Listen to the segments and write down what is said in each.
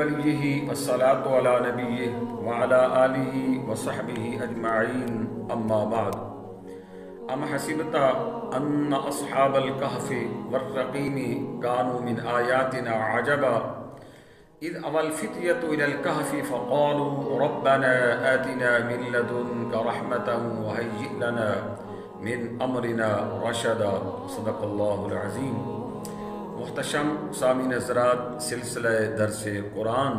वलिय्यिही वस्सलातु अला नबिय्यिही व अला आलिहि व सहबिहि अजमईन अम्मा बाद। अम हसिबता अन्न अस्हाबल कहफि वर्रक़ीमी कानू मिन आयातिना अजबा इज़ अवल फ़ित्यतु इलल कहफि फ़क़ालू रब्बना आतिना मिन लदुनका रहमतन व हय्यि लना मिन अमरिना रशदा। सदक़ल्लाहुल अज़ीम। मुहतशम सामीन हज़रात, सिलसिला दर्स कुरान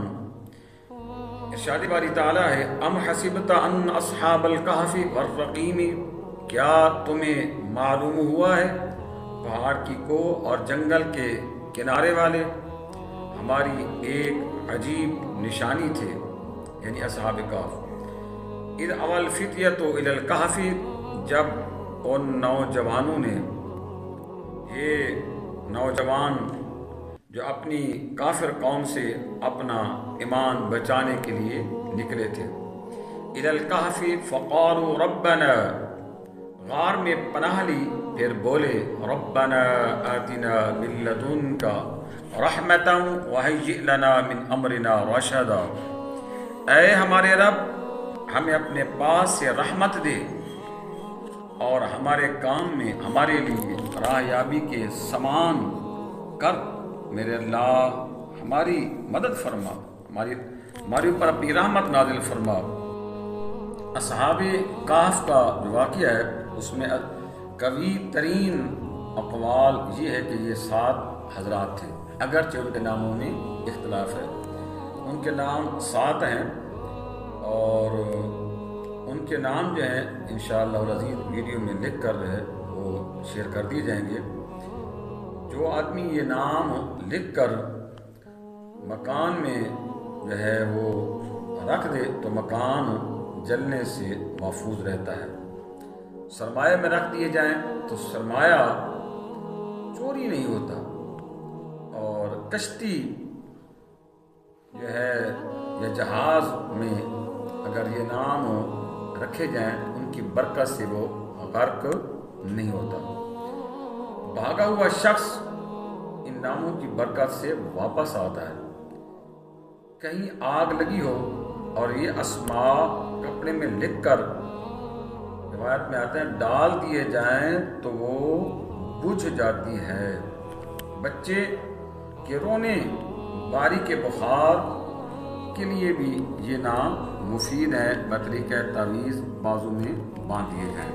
इरशाद बारी ताला है, अम हसिबता अन्न अस्हाबल कहफि वर्रक़ीमी, क्या तुम्हें मालूम हुआ है पहाड़ की को और जंगल के किनारे वाले हमारी एक अजीब निशानी थे, यानी अस्हाब कहफ। इज़ अवल फ़ित्यतु इलल कहफि, जब उन नौजवानों ने, ये नौजवान जो अपनी काफिर कौम से अपना ईमान बचाने के लिए निकले थे, इलल कहफि फ़क़ालू रब्बना, गार में पनाह ली, फिर बोले रब्बना आतिना मिन लदुनका रहमतन व हय्यि लना मिन अमरिना रशदा। ऐ हमारे रब, हमें अपने पास से रहमत दे और हमारे काम में हमारे लिए राहयाबी के समान कर। मेरे अल्लाह हमारी मदद फरमा, हमारे ऊपर अपनी रहमत नाजिल फरमा। अस्हाबे कहफ का जो वाक़या है उसमें कवी तरीन अक़वाल ये है कि ये 7 हज़रात थे, अगरचे उनके नामों में इख्तलाफ है। उनके नाम 7 हैं और उनके नाम जो हैं इंशाअल्लाह अज़ीज़ वीडियो में लिख कर वो शेयर कर दिए जाएंगे। जो आदमी ये नाम लिख कर मकान में जो है वो रख दे तो मकान जलने से महफूज रहता है। सरमाया में रख दिए जाएं तो सरमाया चोरी नहीं होता, और कश्ती जो है या जहाज़ में अगर ये नाम रखे जाएं तो उनकी बरकत से वो गर्क नहीं होता। भागा हुआ शख्स इन नामों की बरकत से वापस आता है। कहीं आग लगी हो और ये अस्मा कपड़े में लिखकर, रिवायत में आते हैं, डाल दिए जाएं तो वो बुझ जाती है। बच्चे के रोने, बारी के बुखार के लिए भी ये नाम मुफीद है। बतरीक़े तावीज़ बाजू में बांध दिए जाएं।